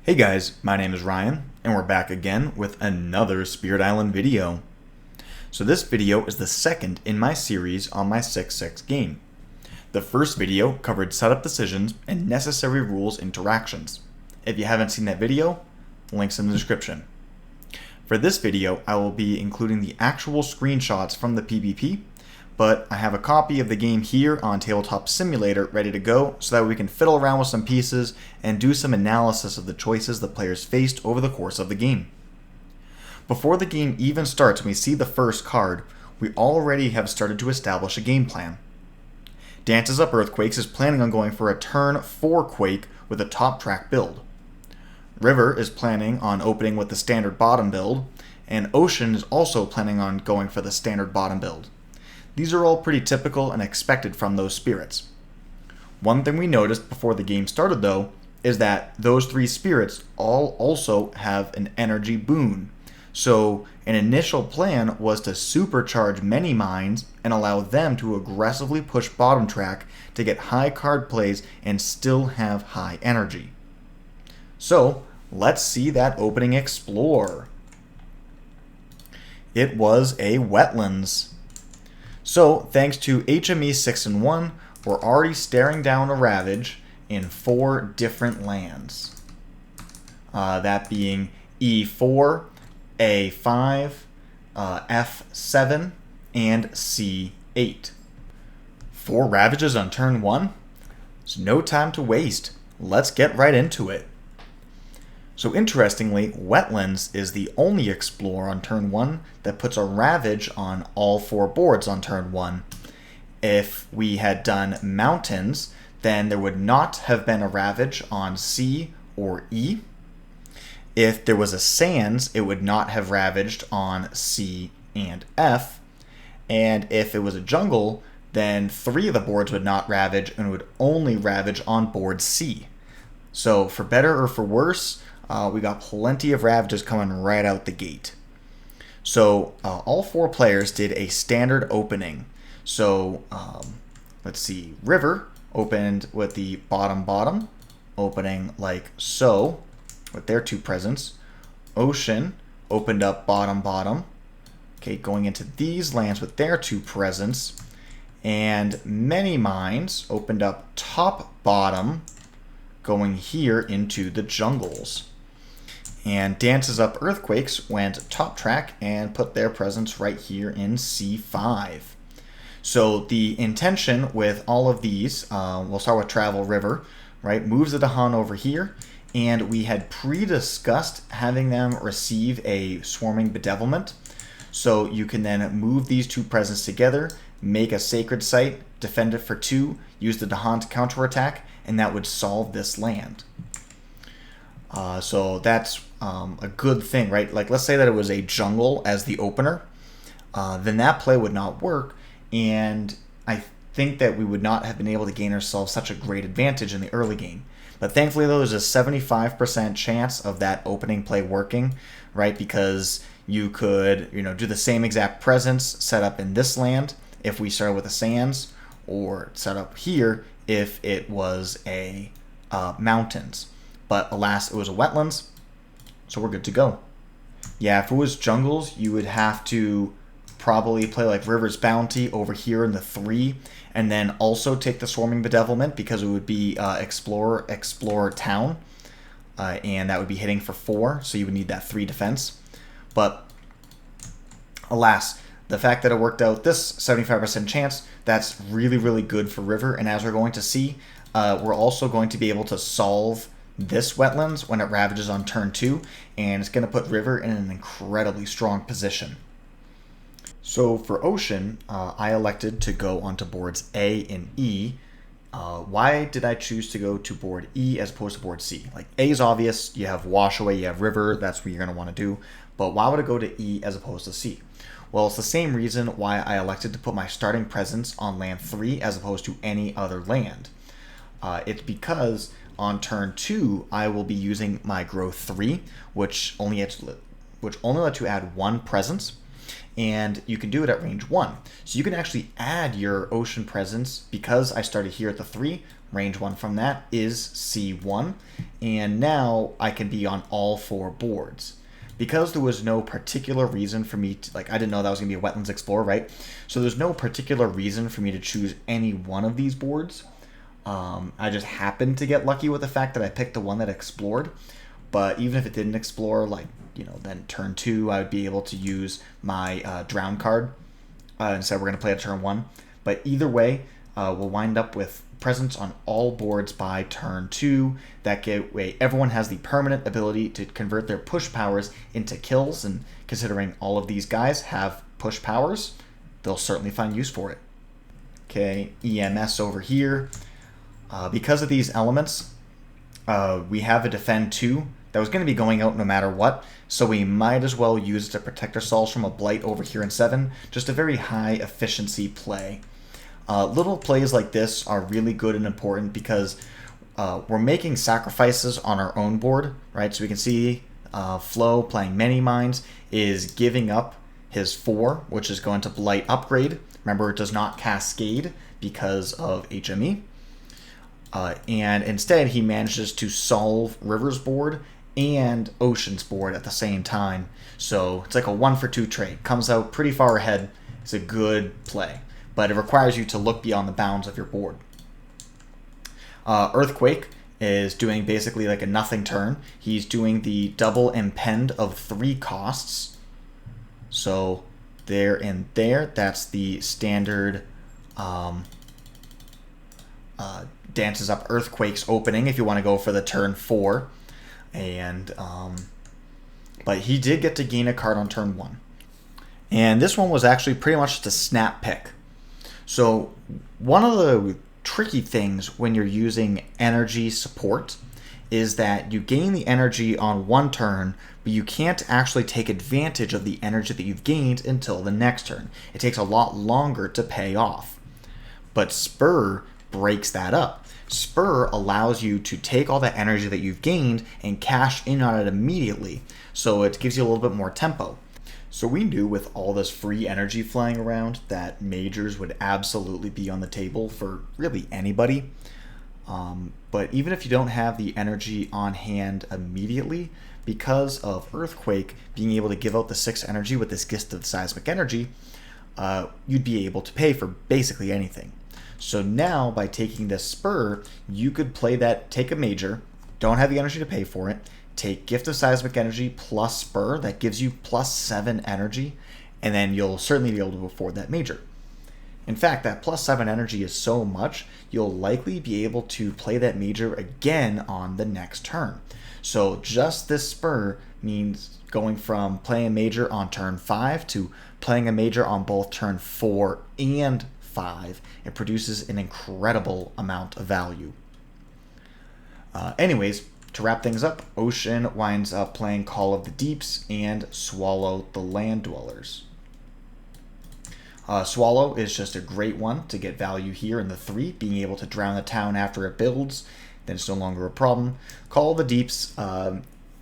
Hey guys, my name is Ryan, and we're back again with another Spirit Island video. So this video is the second in my series on my 6-6 game. The first video covered setup decisions and necessary rules interactions. If you haven't seen that video, links in the description. For this video, I will be including the actual screenshots from the PvP, but I have a copy of the game here on Tabletop Simulator ready to go so that we can fiddle around with some pieces and do some analysis of the choices the players faced over the course of the game. Before the game even starts and we see the first card, we already have started to establish a game plan. Dances Up Earthquakes is planning on going for a turn 4 Quake with a top track build. River is planning on opening with the standard bottom build, and Ocean is also planning on going for the standard bottom build. These are all pretty typical and expected from those spirits. One thing we noticed before the game started though is that those three spirits all also have an energy boon. So an initial plan was to supercharge many mines and allow them to aggressively push bottom track to get high card plays and still have high energy. So let's see that opening explore. It was a wetlands. So, thanks to HME 6 and 1, we're already staring down a Ravage in 4 different lands. That being E4, A5, F7, and C8. 4 Ravages on turn 1? There's no time to waste. Let's get right into it. So interestingly, Wetlands is the only Explore on turn 1 that puts a Ravage on all 4 boards on turn 1. If we had done Mountains, then there would not have been a Ravage on C or E. If there was a Sands, it would not have ravaged on C and F. And if it was a Jungle, then 3 of the boards would not ravage and would only ravage on board C. So for better or for worse, we got plenty of Ravages coming right out the gate. So all 4 players did a standard opening. So let's see, River opened with the bottom, opening like so, with their 2 presents. Ocean opened up bottom, okay, going into these lands with their 2 presents. And Many Mines opened up top-bottom, going here into the jungles. And Dances Up Earthquakes went top track and put their presence right here in C5. So the intention with all of these, we'll start with Travel River, right? Moves the Dahan over here, and we had pre-discussed having them receive a Swarming Bedevilment. So you can then move these 2 presents together, make a Sacred Site, defend it for 2, use the Dahan to counterattack, and that would solve this land. So that's a good thing, right? Like, let's say that it was a jungle as the opener, then that play would not work, and I think that we would not have been able to gain ourselves such a great advantage in the early game. But thankfully, though, there's a 75% chance of that opening play working, right? Because you could, do the same exact presence set up in this land if we started with a Sands, or set up here if it was a Mountains. But alas, it was a Wetlands, so we're good to go. Yeah, if it was Jungles, you would have to probably play like River's Bounty over here in the 3, and then also take the Swarming Bedevilment because it would be Explorer Town, and that would be hitting for 4, so you would need that 3 defense. But alas, the fact that it worked out this 75% chance, that's really, really good for River, and as we're going to see, we're also going to be able to solve this Wetlands when it ravages on turn 2, and it's going to put River in an incredibly strong position. So for Ocean, I elected to go onto boards A and E. Why did I choose to go to board E as opposed to board C? Like, A is obvious, you have Washaway, you have River, that's what you're going to want to do, but why would I go to E as opposed to C? Well, it's the same reason why I elected to put my starting presence on land 3 as opposed to any other land. It's because on turn 2, I will be using my Growth 3, which only lets you add 1 presence. and you can do it at range 1. So you can actually add your ocean presence. Because I started here at the 3, range 1 from that is C1, and now I can be on all 4 boards. Because there was no particular reason for me to, like, I didn't know that was going to be a Wetlands Explorer, right? So there's no particular reason for me to choose any one of these boards. I just happened to get lucky with the fact that I picked the one that explored. But even if it didn't explore, like, then turn 2, I would be able to use my drown card. Instead, we're going to play at turn 1. But either way, we'll wind up with presence on all boards by turn 2. That way, everyone has the permanent ability to convert their push powers into kills. And considering all of these guys have push powers, they'll certainly find use for it. Okay, EMS over here. Because of these elements, we have a defend 2 that was going to be going out no matter what, so we might as well use it to protect ourselves from a blight over here in 7. Just a very high efficiency play. Little plays like this are really good and important because we're making sacrifices on our own board, right? So we can see Flo playing Many Minds is giving up his 4, which is going to blight upgrade. Remember, it does not cascade because of HME. And instead, he manages to solve River's board and Ocean's board at the same time. So it's like a 1-for-2 trade. Comes out pretty far ahead. It's a good play. But it requires you to look beyond the bounds of your board. Earthquake is doing basically like a nothing turn. He's doing the double impend of 3 costs. So there and there, that's the standard dances up Earthquake's opening if you want to go for the turn 4. And but he did get to gain a card on turn 1. And this one was actually pretty much just a snap pick. So one of the tricky things when you're using energy support is that you gain the energy on one turn, but you can't actually take advantage of the energy that you've gained until the next turn. It takes a lot longer to pay off. But Spur breaks that up. Spur allows you to take all that energy that you've gained and cash in on it immediately, so it gives you a little bit more tempo. So we knew with all this free energy flying around that majors would absolutely be on the table for really anybody. But even if you don't have the energy on hand immediately, because of Earthquake being able to give out the 6 energy with this gift of seismic energy, you'd be able to pay for basically anything. So now, by taking this Spur, you could play that, take a major, don't have the energy to pay for it, take Gift of Seismic Energy plus Spur, that gives you plus 7 energy, and then you'll certainly be able to afford that major. In fact, that plus 7 energy is so much, you'll likely be able to play that major again on the next turn. So just this Spur means going from playing a major on turn 5 to playing a major on both turn 4 and 5. It produces an incredible amount of value. Anyways, to wrap things up, Ocean winds up playing Call of the Deeps and Swallow the Land Dwellers. Swallow is just a great one to get value here in the 3, being able to drown the town after it builds, then it's no longer a problem. Call of the Deeps,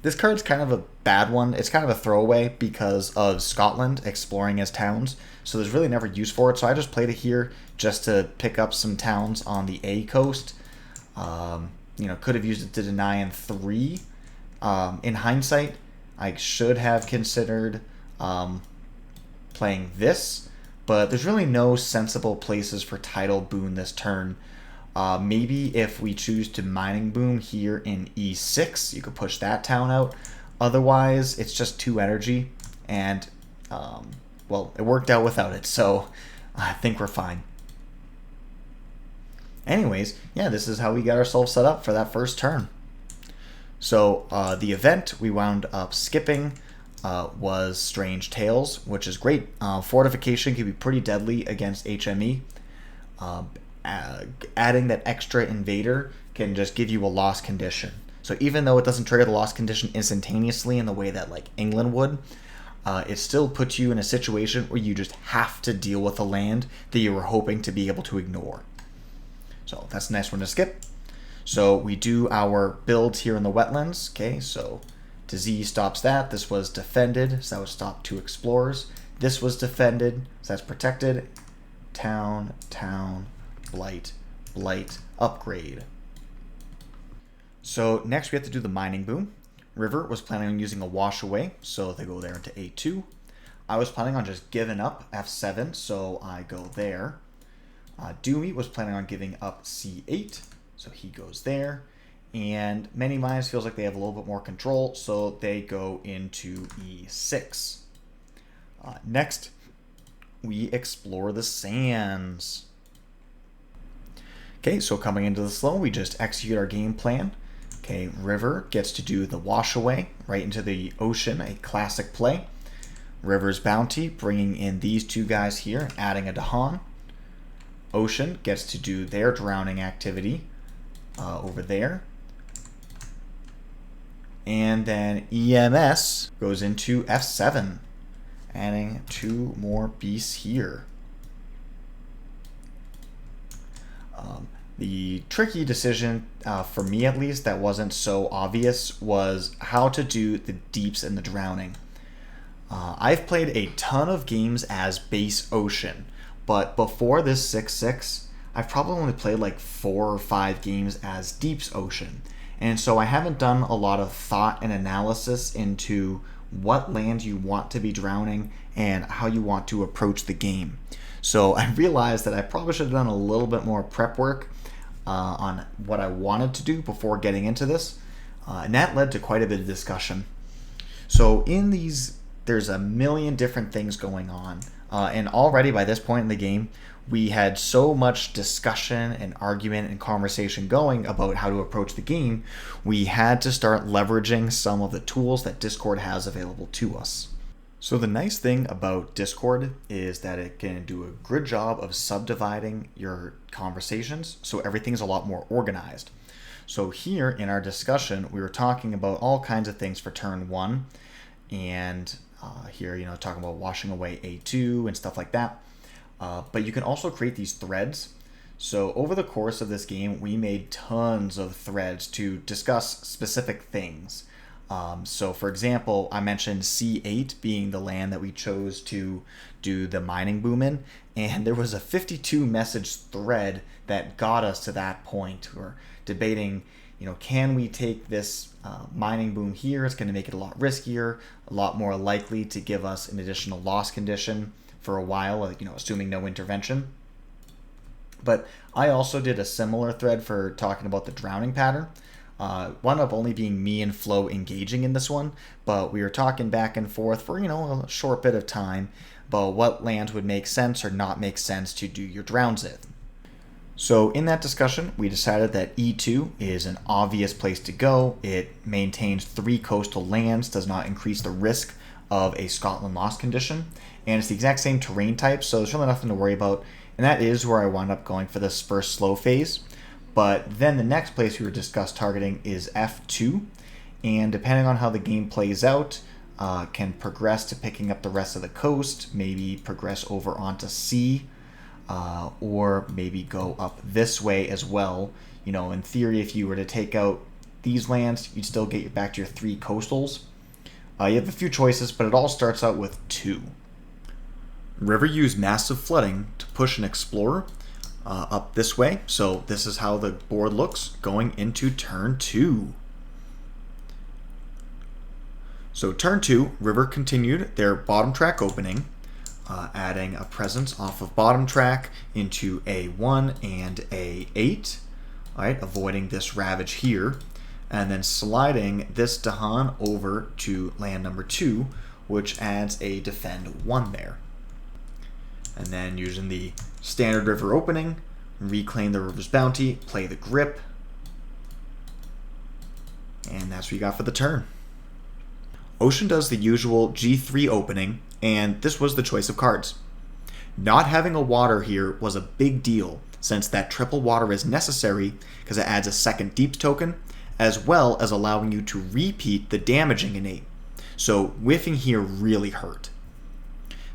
this card's kind of a bad one. It's kind of a throwaway because of Scotland exploring as towns, so there's really never use for it, so I just played it here just to pick up some towns on the A coast. Could have used it to deny in 3. In hindsight, I should have considered playing this, but there's really no sensible places for Tidal Boon this turn. Maybe if we choose to Mining Boom here in E6, you could push that town out. Otherwise, it's just 2 energy, and, it worked out without it, so I think we're fine. Anyways, yeah, this is how we got ourselves set up for that first turn. So the event we wound up skipping was Strange Tales, which is great. Fortification can be pretty deadly against HME. Adding that extra Invader can just give you a lost condition. So even though it doesn't trigger the lost condition instantaneously in the way that like England would, it still puts you in a situation where you just have to deal with a land that you were hoping to be able to ignore. So that's a nice one to skip. So we do our builds here in the wetlands. Okay, so Disease stops that. This was defended, so that would stop 2 explorers. This was defended, so that's protected. Town, town, blight, blight, upgrade. So next we have to do the mining boom. River was planning on using a wash away, so they go there into A2. I was planning on just giving up F7, so I go there. Doomy was planning on giving up C8, so he goes there. And Many Minds feels like they have a little bit more control, so they go into E6. Next, we explore the sands. Okay, so coming into the slow, we just execute our game plan. Okay, River gets to do the wash away right into the ocean, a classic play. River's bounty, bringing in these two guys here, adding a Dahan. Ocean gets to do their drowning activity over there. And then EMS goes into F7, adding 2 more beasts here. The tricky decision, for me at least, that wasn't so obvious, was how to do the deeps and the drowning. I've played a ton of games as base Ocean, but before this 6-6, I've probably only played like 4 or 5 games as Deeps Ocean. And so I haven't done a lot of thought and analysis into what land you want to be drowning and how you want to approach the game. So I realized that I probably should have done a little bit more prep work on what I wanted to do before getting into this. And that led to quite a bit of discussion. So in these, there's a million different things going on. And already by this point in the game, we had so much discussion and argument and conversation going about how to approach the game, we had to start leveraging some of the tools that Discord has available to us. So the nice thing about Discord is that it can do a good job of subdividing your conversations, so everything's a lot more organized. So here in our discussion, we were talking about all kinds of things for turn 1, and here, talking about washing away A2 and stuff like that. But you can also create these threads. So over the course of this game, we made tons of threads to discuss specific things. So for example, I mentioned C8 being the land that we chose to do the mining boom in, and there was a 52 message thread that got us to that point. We're debating, can we take this mining boom here? It's going to make it a lot riskier, a lot more likely to give us an additional loss condition for a while, assuming no intervention. But I also did a similar thread for talking about the drowning pattern. Wound up only being me and Flo engaging in this one, but we were talking back and forth for, a short bit of time about what lands would make sense or not make sense to do your drowns in. So in that discussion, we decided that E2 is an obvious place to go. It maintains 3 coastal lands, does not increase the risk of a Scotland loss condition, and it's the exact same terrain type, so there's really nothing to worry about. And that is where I wound up going for this first slow phase. But then the next place we were discussed targeting is F2, and depending on how the game plays out, can progress to picking up the rest of the coast, maybe progress over onto C, or maybe go up this way as well. In theory, if you were to take out these lands, you'd still get back to your 3 coastals. You have a few choices, but it all starts out with 2. River used massive flooding to push an explorer up this way, so this is how the board looks going into turn 2. So turn 2, River continued their bottom track opening, adding a presence off of bottom track into A1 and A8, right, avoiding this ravage here, and then sliding this Dahan over to land number 2, which adds a defend 1 there. And then using the standard river opening, reclaim the river's bounty, play the grip, and that's what you got for the turn. Ocean does the usual G3 opening, and this was the choice of cards. Not having a water here was a big deal, since that triple water is necessary because it adds a second deep token, as well as allowing you to repeat the damaging innate. So whiffing here really hurt.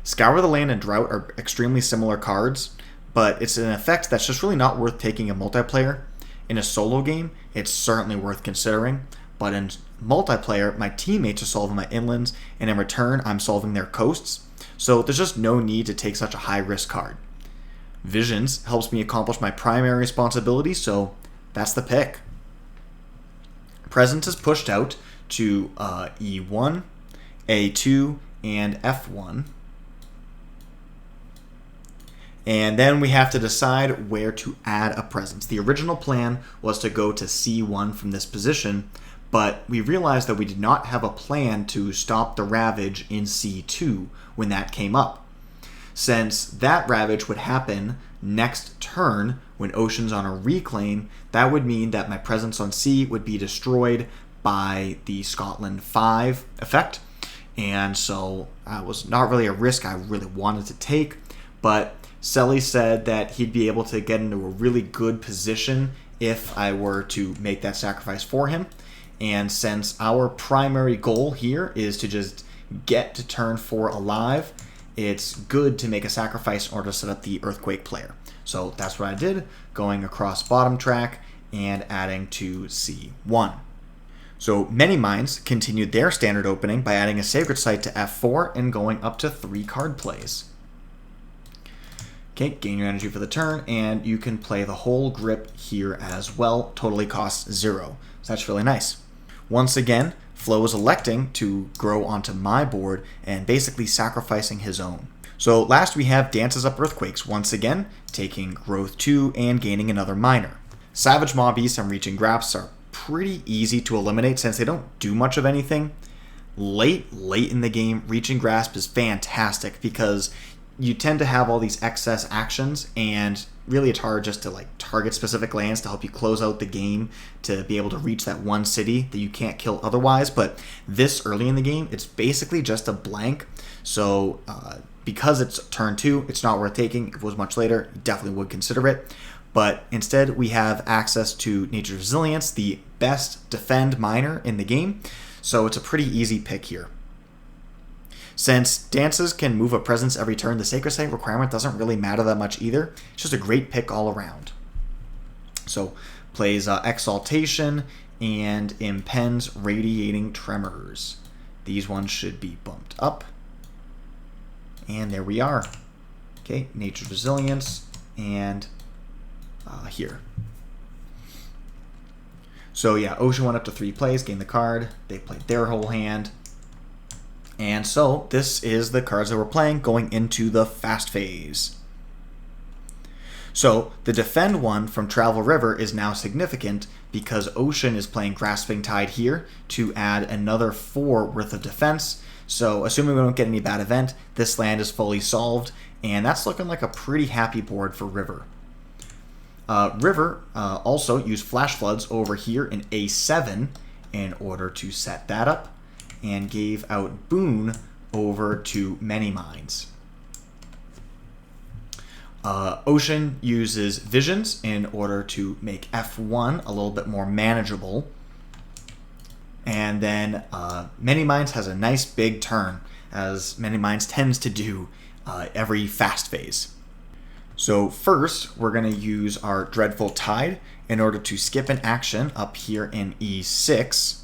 Scour the Land and Drought are extremely similar cards, but it's an effect that's just really not worth taking in multiplayer. In a solo game, it's certainly worth considering, but in multiplayer, my teammates are solving my inlands, and in return, I'm solving their coasts. so there's just no need to take such a high-risk card. Visions helps me accomplish my primary responsibility, so that's the pick. Presence is pushed out to E1, A2, and F1. And then we have to decide where to add a presence. The original plan was to go to C1 from this position, but we realized that we did not have a plan to stop the Ravage in C2 when that came up. Since that Ravage would happen next turn when Ocean's on a reclaim, that would mean that my presence on C would be destroyed by the Scotland 5 effect. And so that was not really a risk I really wanted to take, but Selly said that he'd be able to get into a really good position if I were to make that sacrifice for him. And since our primary goal here is to just get to turn 4 alive, it's good to make a sacrifice in order to set up the Earthquake player. So that's what I did, going across bottom track and adding to C1. So Many Minds continued their standard opening by adding a Sacred Site to F4 and going up to 3 card plays. Okay, gain your energy for the turn, and you can play the whole grip here as well. Totally costs 0. So that's really nice. Once again, Flo is electing to grow onto my board and basically sacrificing his own. So last we have Dances Up Earthquakes, once again, taking Growth 2 and gaining another minor. Savage Maw Beasts and Reaching Grasps are pretty easy to eliminate since they don't do much of anything. Late in the game, Reaching Grasp is fantastic because you tend to have all these excess actions, and really it's hard just to like target specific lands to help you close out the game to be able to reach that one city that you can't kill otherwise. But this early in the game, it's basically just a blank. So because it's turn 2, it's not worth taking. If it was much later, you definitely would consider it. But instead, we have access to Nature's Resilience, the best defend minor in the game. So it's a pretty easy pick here. Since dances can move a presence every turn, the Sacred Site requirement doesn't really matter that much either. It's just a great pick all around. So plays Exaltation and impends Radiating Tremors. These ones should be bumped up. And there we are. Okay, Nature's Resilience and here. So yeah, Ocean went up to 3 plays, gained the card. They played their whole hand. And so this is the cards that we're playing going into the fast phase. So the defend one from Travel River is now significant because Ocean is playing Grasping Tide here to add another 4 worth of defense. So assuming we don't get any bad event, this land is fully solved, and that's looking like a pretty happy board for River. River also used Flash Floods over here in A7 in order to set that up, and gave out Boon over to Many Minds. Ocean uses Visions in order to make F1 a little bit more manageable. And then Many Minds has a nice big turn, as Many Minds tends to do every fast phase. So first, we're going to use our Dreadful Tide in order to skip an action up here in E6.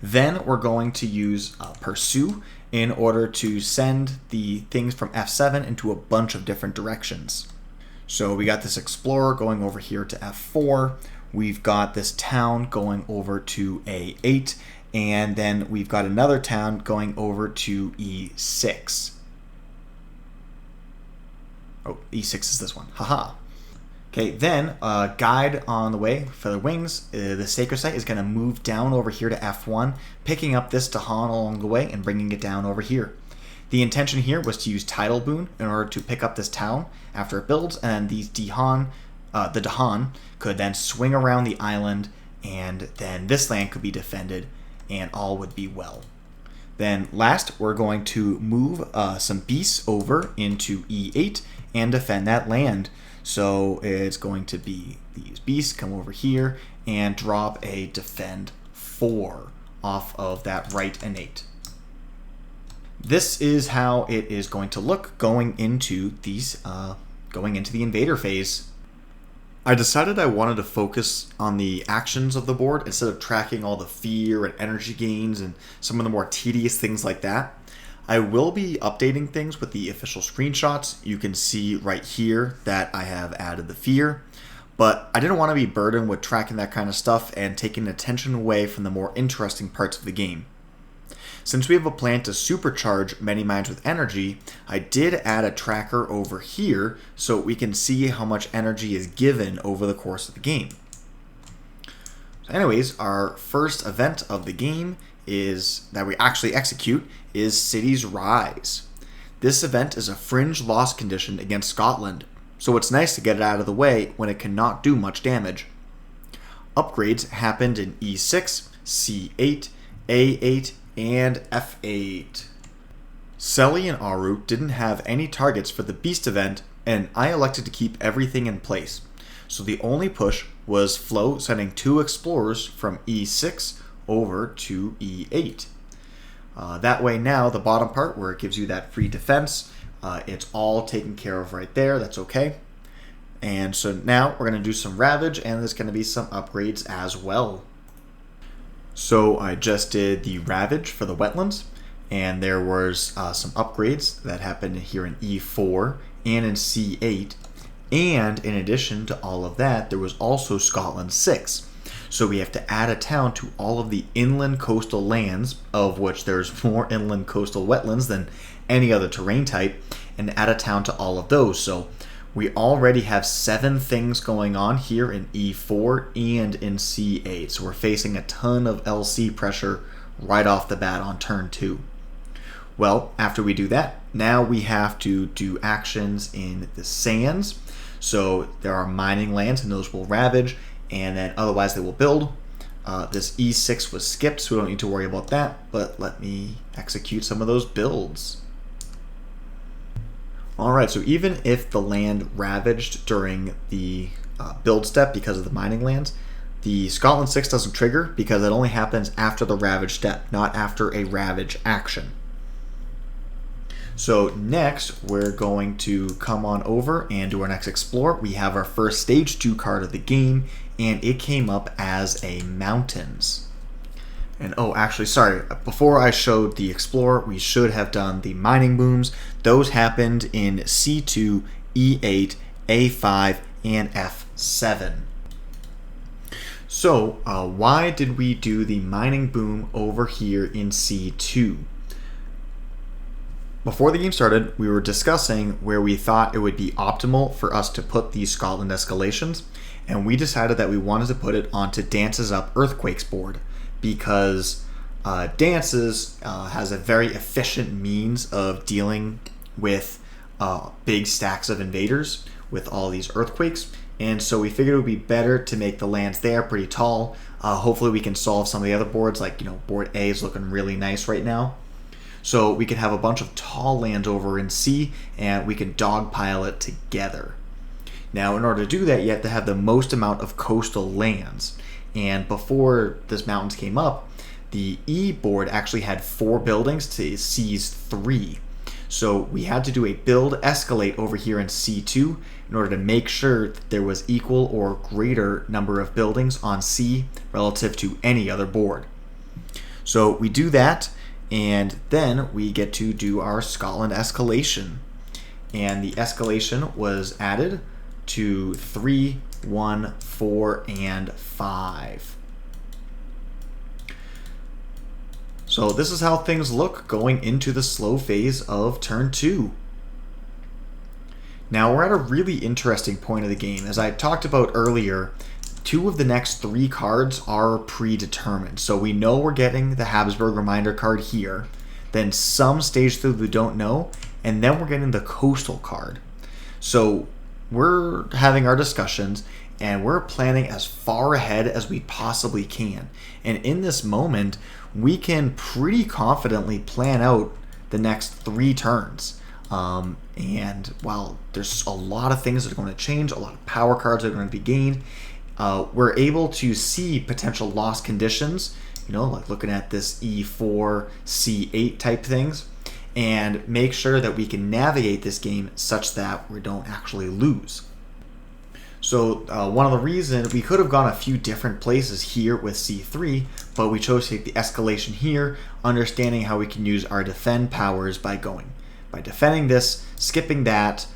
Then we're going to use Pursue in order to send the things from F7 into a bunch of different directions. So we got this Explorer going over here to F4. We've got this town going over to A8. And then we've got another town going over to E6. Oh, E6 is this one. Haha. Okay, then Guide on the way, Feather Wings. The Sacred Site is going to move down over here to F1, picking up this Dahan along the way and bringing it down over here. The intention here was to use Tidal Boon in order to pick up this town after it builds, and these the Dahan could then swing around the island, and then this land could be defended, and all would be well. Then last, we're going to move some beasts over into E8 and defend that land. So it's going to be these beasts come over here and drop a defend 4 off of that right innate. This is how it is going to look going into these going into the Invader phase. I decided I wanted to focus on the actions of the board instead of tracking all the fear and energy gains and some of the more tedious things like that. I will be updating things with the official screenshots. You can see right here that I have added the fear, but I didn't want to be burdened with tracking that kind of stuff and taking attention away from the more interesting parts of the game. Since we have a plan to supercharge many mines with energy, I did add a tracker over here so we can see how much energy is given over the course of the game. So anyways, our first event of the game is that we actually execute is Cities Rise. This event is a fringe loss condition against Scotland, so it's nice to get it out of the way when it cannot do much damage. Upgrades happened in E6, C8, A8, and F8. Selly and Aru didn't have any targets for the Beast event, and I elected to keep everything in place. So the only push was Flo sending 2 explorers from E6 over to E8. That way now, the bottom part where it gives you that free defense, it's all taken care of right there. That's okay. And so now we're going to do some Ravage, and there's going to be some upgrades as well. So I just did the Ravage for the wetlands, and there was some upgrades that happened here in E4 and in C8. And in addition to all of that, there was also Scotland 6. So we have to add a town to all of the inland coastal lands, of which there's more inland coastal wetlands than any other terrain type, and add a town to all of those. So we already have 7 things going on here in E4 and in C8. So we're facing a ton of LC pressure right off the bat on turn 2. Well, after we do that, now we have to do actions in the sands. So there are mining lands, and those will ravage, and then otherwise they will build. This E6 was skipped, so we don't need to worry about that, but let me execute some of those builds. Alright, so even if the land ravaged during the build step because of the mining lands, the Scotland 6 doesn't trigger because it only happens after the ravage step, not after a ravage action. So next, we're going to come on over and do our next explore. We have our first stage 2 card of the game, and it came up as a mountains. And oh, actually, sorry, before I showed the Explorer, we should have done the mining booms. Those happened in C2, E8, A5, and F7. So, why did we do the mining boom over here in C2? Before the game started, we were discussing where we thought it would be optimal for us to put these Scotland escalations, and we decided that we wanted to put it onto Dances Up Earthquakes board, because Dances has a very efficient means of dealing with big stacks of invaders with all these earthquakes, and so we figured it would be better to make the lands there pretty tall. Hopefully we can solve some of the other boards, like board A is looking really nice right now. So we can have a bunch of tall lands over in C, and we can dogpile it together. Now, in order to do that, you have to have the most amount of coastal lands. And before this mountains came up, the E board actually had 4 buildings to C's 3. So we had to do a build escalate over here in C2 in order to make sure that there was equal or greater number of buildings on C relative to any other board. So we do that, and then we get to do our Scotland escalation. And the escalation was added to 3, 1, 4, and 5. So this is how things look going into the slow phase of turn 2. Now we're at a really interesting point of the game. As I talked about earlier, 2 of the next 3 cards are predetermined. So we know we're getting the Habsburg Reminder card here, then some stage 3 we don't know, and then we're getting the Coastal card. So we're having our discussions, and we're planning as far ahead as we possibly can. And in this moment, we can pretty confidently plan out the next 3 turns. And while there's a lot of things that are going to change, a lot of power cards that are going to be gained, we're able to see potential loss conditions, like looking at this E4, C8 type things, and make sure that we can navigate this game such that we don't actually lose. So one of the reasons we could have gone a few different places here with C3, but we chose to take the escalation here, understanding how we can use our defend powers by defending this, skipping that,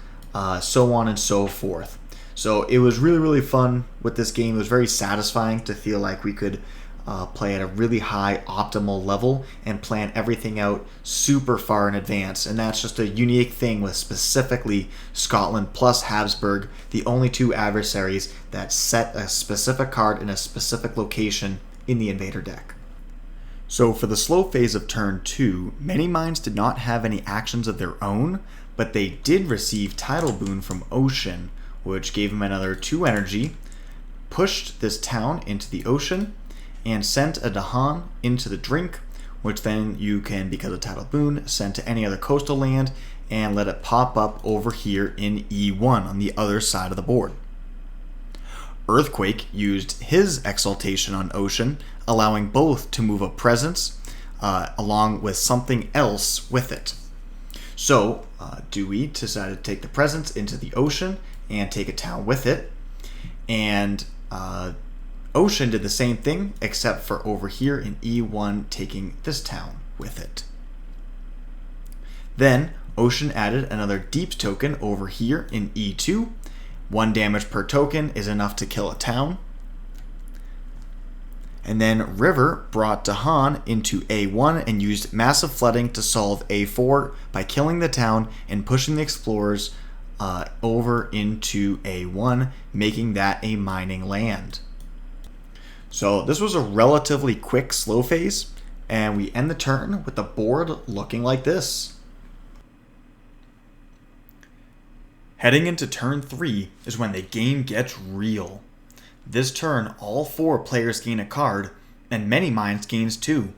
so on and so forth. So it was really, really fun with this game. It was very satisfying to feel like we could play at a really high optimal level and plan everything out super far in advance. And that's just a unique thing with specifically Scotland plus Habsburg, the only two adversaries that set a specific card in a specific location in the Invader deck. So for the slow phase of turn 2, many minds did not have any actions of their own, but they did receive Tidal Boon from Ocean, which gave him another 2 energy, pushed this town into the ocean, and sent a Dahan into the drink, which then you can, because of Tidal Boon, send to any other coastal land and let it pop up over here in E1 on the other side of the board. Earthquake used his Exaltation on Ocean, allowing both to move a presence along with something else with it. So Dewey decided to take the presence into the ocean and take a town with it, and Ocean did the same thing, except for over here in E1 taking this town with it. Then Ocean added another Deeps token over here in E2. 1 damage per token is enough to kill a town. And then River brought Dahan into A1 and used Massive Flooding to solve A4 by killing the town and pushing the explorers over into A1, making that a mining land. So this was a relatively quick slow phase, and we end the turn with the board looking like this. Heading into turn 3 is when the game gets real. This turn, all 4 players gain a card, and many minds gains 2.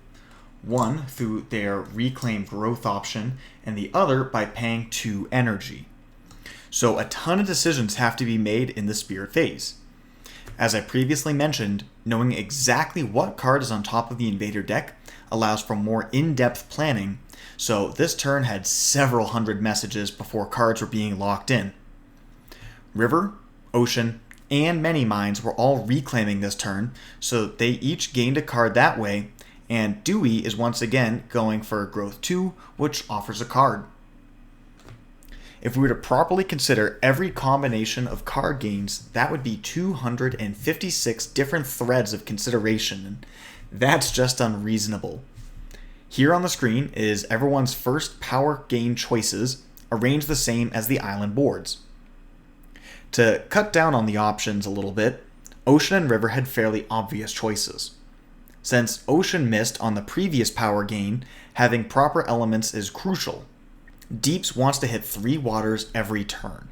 One through their Reclaim Growth option, and the other by paying 2 energy. So a ton of decisions have to be made in the Spirit phase. As I previously mentioned, knowing exactly what card is on top of the Invader deck allows for more in-depth planning, so this turn had several hundred messages before cards were being locked in. River, Ocean, and many minds were all reclaiming this turn, so they each gained a card that way, and Dewey is once again going for Growth 2, which offers a card. If we were to properly consider every combination of card gains, that would be 256 different threads of consideration, and that's just unreasonable. Here on the screen is everyone's first power gain choices, arranged the same as the island boards. To cut down on the options a little bit, Ocean and River had fairly obvious choices. Since Ocean missed on the previous power gain, having proper elements is crucial. Deeps wants to hit 3 waters every turn.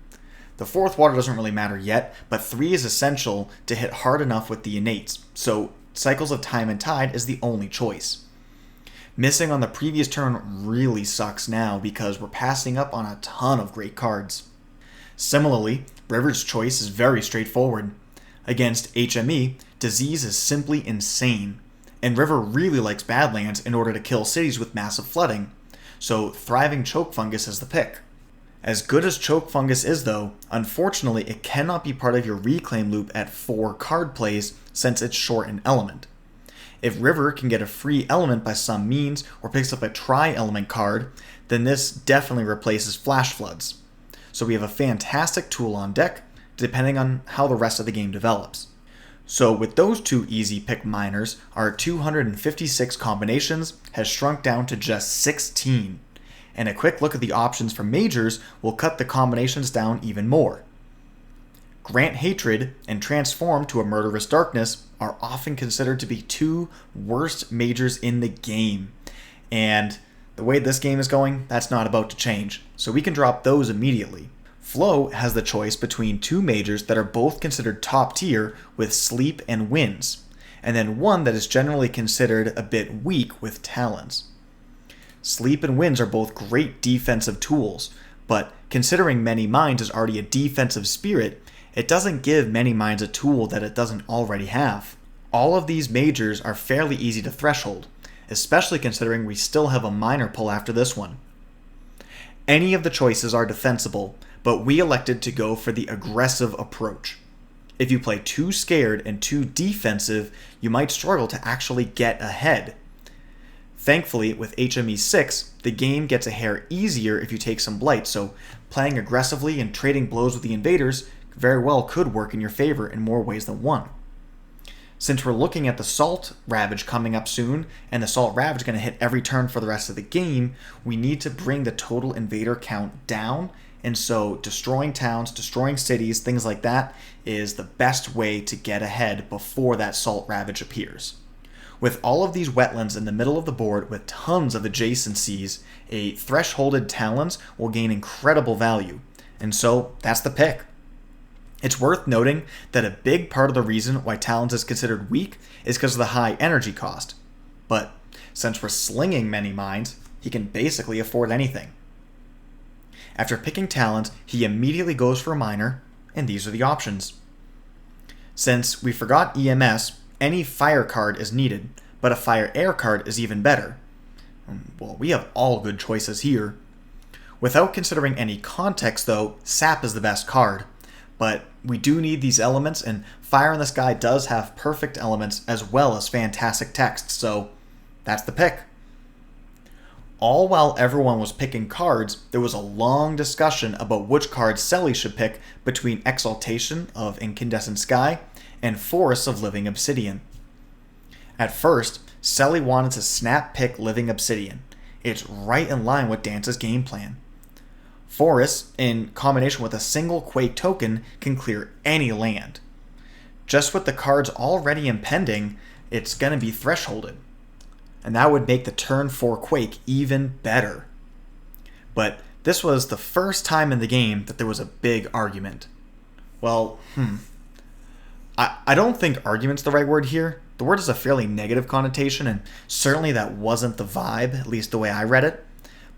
The 4th water doesn't really matter yet, but 3 is essential to hit hard enough with the innates, so Cycles of Time and Tide is the only choice. Missing on the previous turn really sucks now because we're passing up on a ton of great cards. Similarly, River's choice is very straightforward. Against HME, Disease is simply insane, and River really likes Badlands in order to kill cities with massive flooding, so Thriving Choke Fungus is the pick. As good as Choke Fungus is though, unfortunately it cannot be part of your reclaim loop at 4 card plays since it's short in element. If River can get a free element by some means or picks up a tri-element card, then this definitely replaces Flash Floods. So we have a fantastic tool on deck, depending on how the rest of the game develops. So with those 2 easy pick minors, our 256 combinations has shrunk down to just 16. And a quick look at the options for majors will cut the combinations down even more. Grant Hatred and Transform to a Murderous Darkness are often considered to be 2 worst majors in the game. And the way this game is going, that's not about to change, so we can drop those immediately. Flow has the choice between 2 majors that are both considered top tier with Sleep and Winds, and then one that is generally considered a bit weak with Talons. Sleep and Winds are both great defensive tools, but considering Many Minds is already a defensive spirit, it doesn't give Many Minds a tool that it doesn't already have. All of these majors are fairly easy to threshold, especially considering we still have a minor pull after this one. Any of the choices are defensible, but we elected to go for the aggressive approach. If you play too scared and too defensive, you might struggle to actually get ahead. Thankfully, with HME 6, the game gets a hair easier if you take some blight, so playing aggressively and trading blows with the invaders very well could work in your favor in more ways than one. Since we're looking at the Salt Ravage coming up soon, and the Salt Ravage is going to hit every turn for the rest of the game, we need to bring the total invader count down, and so destroying towns, destroying cities, things like that is the best way to get ahead before that Salt Ravage appears. With all of these wetlands in the middle of the board with tons of adjacencies, a thresholded Talons will gain incredible value, and so that's the pick. It's worth noting that a big part of the reason why Talons is considered weak is because of the high energy cost. But since we're slinging many mines, he can basically afford anything. After picking Talons, he immediately goes for a miner, and these are the options. Since we forgot EMS, any fire card is needed, but a fire air card is even better. Well, we have all good choices here. Without considering any context though, Sap is the best card. But we do need these elements, and Fire in the Sky does have perfect elements as well as fantastic text, so that's the pick. All while everyone was picking cards, there was a long discussion about which cards Selly should pick between Exaltation of Incandescent Sky and Forests of Living Obsidian. At first, Selly wanted to snap pick Living Obsidian. It's right in line with Dance's game plan. Forests, in combination with a single Quake token, can clear any land. Just with the cards already impending, it's going to be thresholded. And that would make the turn 4 Quake even better. But this was the first time in the game that there was a big argument. Well, I don't think argument's the right word here. The word has a fairly negative connotation, and certainly that wasn't the vibe, at least the way I read it.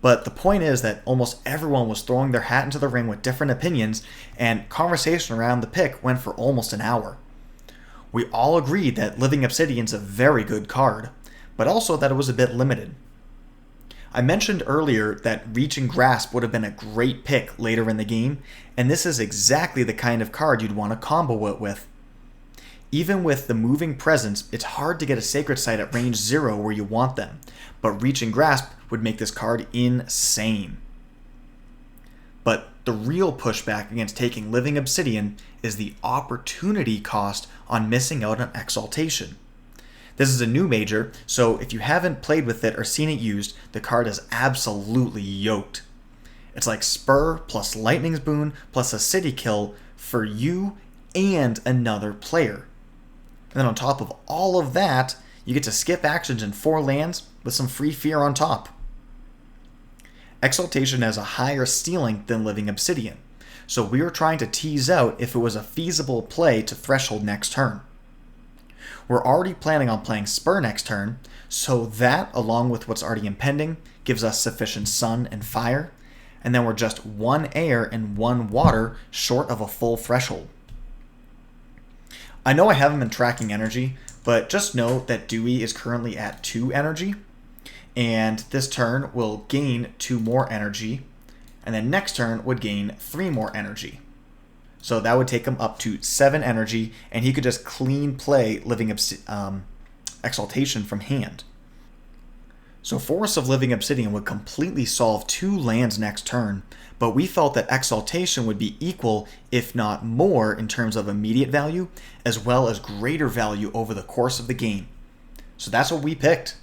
But the point is that almost everyone was throwing their hat into the ring with different opinions, and conversation around the pick went for almost an hour. We all agreed that Living Obsidian's a very good card, but also that it was a bit limited. I mentioned earlier that Reach and Grasp would have been a great pick later in the game, and this is exactly the kind of card you'd want to combo it with. Even with the moving presence, it's hard to get a Sacred Site at range 0 where you want them, but Reach and Grasp would make this card insane. But the real pushback against taking Living Obsidian is the opportunity cost on missing out on Exaltation. This is a new major, so if you haven't played with it or seen it used, the card is absolutely yoked. It's like Spur plus Lightning's Boon plus a city kill for you and another player. And then on top of all of that, you get to skip actions in 4 lands with some free fear on top. Exaltation has a higher ceiling than Living Obsidian, so we were trying to tease out if it was a feasible play to threshold next turn. We're already planning on playing Spur next turn, so that, along with what's already impending, gives us sufficient sun and fire, and then we're just 1 air and 1 water short of a full threshold. I know I haven't been tracking energy, but just know that Dewey is currently at 2 energy, and this turn will gain 2 more energy, and then next turn would gain 3 more energy. So that would take him up to 7 energy, and he could just clean play Living Exaltation from hand. So Forests of Living Obsidian would completely solve 2 lands next turn, but we felt that Exaltation would be equal, if not more, in terms of immediate value, as well as greater value over the course of the game. So that's what we picked.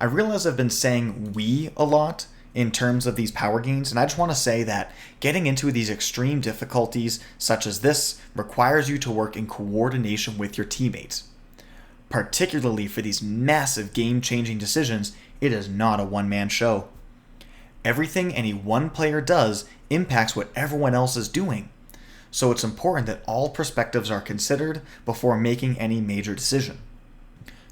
I realize I've been saying we a lot in terms of these power gains, and I just want to say that getting into these extreme difficulties such as this requires you to work in coordination with your teammates. Particularly for these massive game-changing decisions, it is not a one-man show. Everything any one player does impacts what everyone else is doing, so it's important that all perspectives are considered before making any major decision.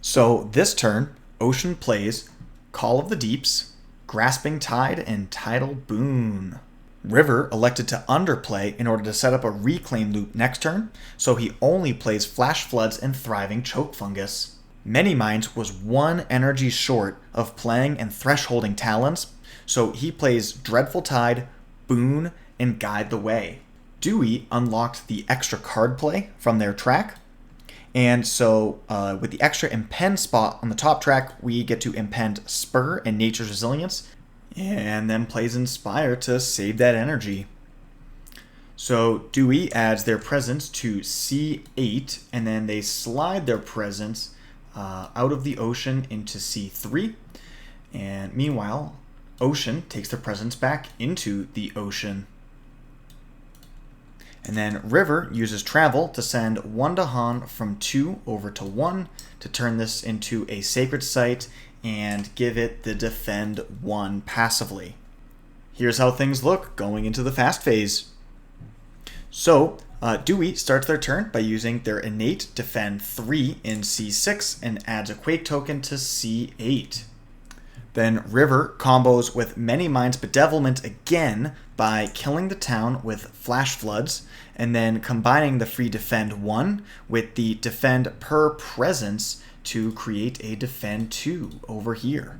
So this turn, Ocean plays Call of the Deeps, Grasping Tide, and Tidal Boon. River elected to underplay in order to set up a reclaim loop next turn, so he only plays Flash Floods and Thriving Choke Fungus. Many Minds was 1 energy short of playing and thresholding Talons, so he plays Dreadful Tide, Boon, and Guide the Way. Dewey unlocked the extra card play from their track. And so with the extra impend spot on the top track, we get to impend Spur and Nature's Resilience, and then plays Inspire to save that energy. So Dewey adds their presence to C8, and then they slide their presence out of the ocean into C3. And meanwhile, Ocean takes their presence back into the ocean. And then River uses Travel to send 1 Dahan from 2 over to 1 to turn this into a Sacred Site and give it the Defend 1 passively. Here's how things look going into the fast phase. So, Dewey starts their turn by using their innate Defend 3 in C6 and adds a Quake token to C8. Then River combos with Many Minds Bedevilment again by killing the town with Flash Floods, and then combining the free Defend 1 with the Defend per Presence to create a Defend 2 over here.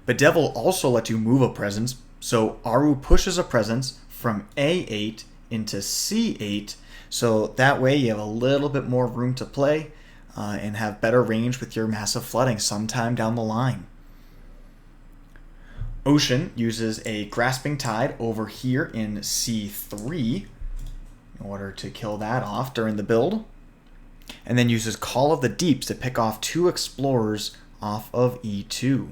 Bedevil also lets you move a presence, so Aru pushes a presence from A8 into C8, so that way you have a little bit more room to play and have better range with your massive flooding sometime down the line. Ocean uses a Grasping Tide over here in C3 in order to kill that off during the build, and then uses Call of the Deeps to pick off 2 Explorers off of E2.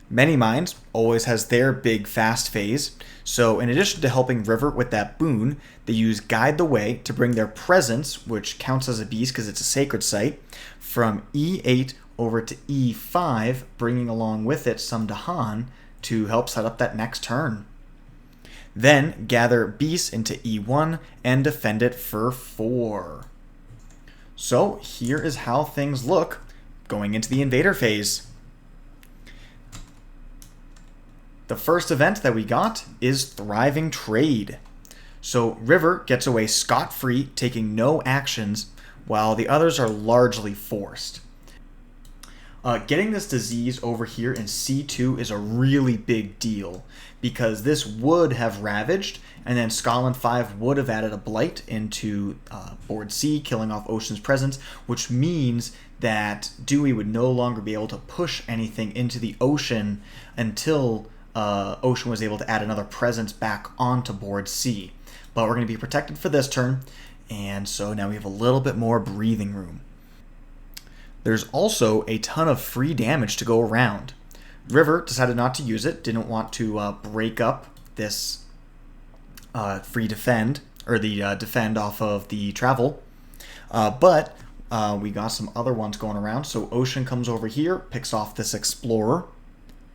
Many Minds always has their big fast phase, so in addition to helping River with that boon, they use Guide the Way to bring their presence, which counts as a beast because it's a sacred site, from E8 over to E5, bringing along with it some Dahan to help set up that next turn. Then gather beasts into E1 and defend it for 4. So here is how things look going into the Invader phase. The first event that we got is Thriving Trade. So River gets away scot-free, taking no actions, while the others are largely forced. Getting this disease over here in C2 is a really big deal, because this would have ravaged, and then Scotland 5 would have added a blight into board C, killing off Ocean's presence, which means that Dewey would no longer be able to push anything into the ocean until Ocean was able to add another presence back onto board C. But we're going to be protected for this turn, and so now we have a little bit more breathing room. There's also a ton of free damage to go around. River decided not to use it, didn't want to break up this free defend, or the defend off of the travel, but we got some other ones going around. So Ocean comes over here, picks off this Explorer.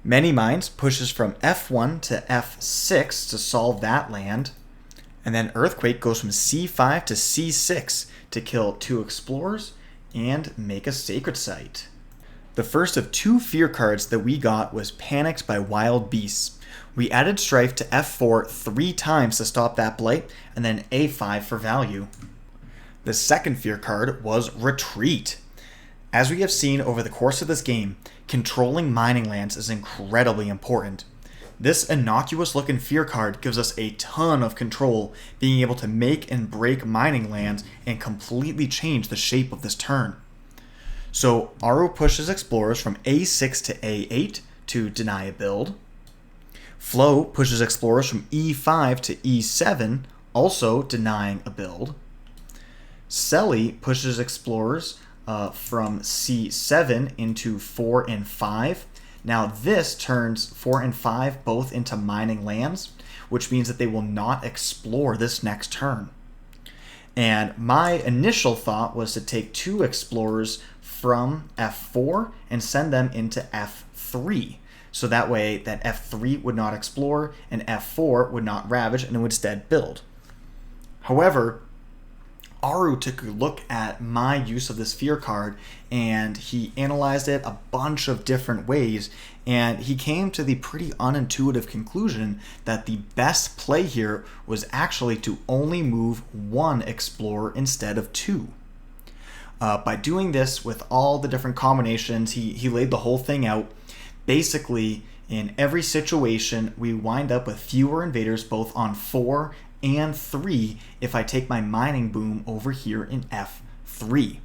Many Minds pushes from F1 to F6 to solve that land. And then Earthquake goes from C5 to C6 to kill 2 Explorers and make a Sacred Site. The first of 2 fear cards that we got was Panicked by Wild Beasts. We added Strife to F4 3 times to stop that blight, and then A5 for value. The second fear card was Retreat. As we have seen over the course of this game, controlling mining lands is incredibly important. This innocuous looking fear card gives us a ton of control, being able to make and break mining lands and completely change the shape of this turn. So Aru pushes Explorers from A6 to A8 to deny a build. Flo pushes Explorers from E5 to E7, also denying a build. Selly pushes Explorers from C7 into 4 and 5. Now this turns 4 and 5 both into mining lands, which means that they will not explore this next turn. And my initial thought was to take 2 Explorers from F4 and send them into F3. So that way that F3 would not explore and F4 would not ravage and it would instead build. However, Aru took a look at my use of this fear card and he analyzed it a bunch of different ways, and he came to the pretty unintuitive conclusion that the best play here was actually to only move 1 Explorer instead of 2. By doing this with all the different combinations, he laid the whole thing out. Basically, in every situation, we wind up with fewer invaders both on 4 and 3 if I take my mining boom over here in F3.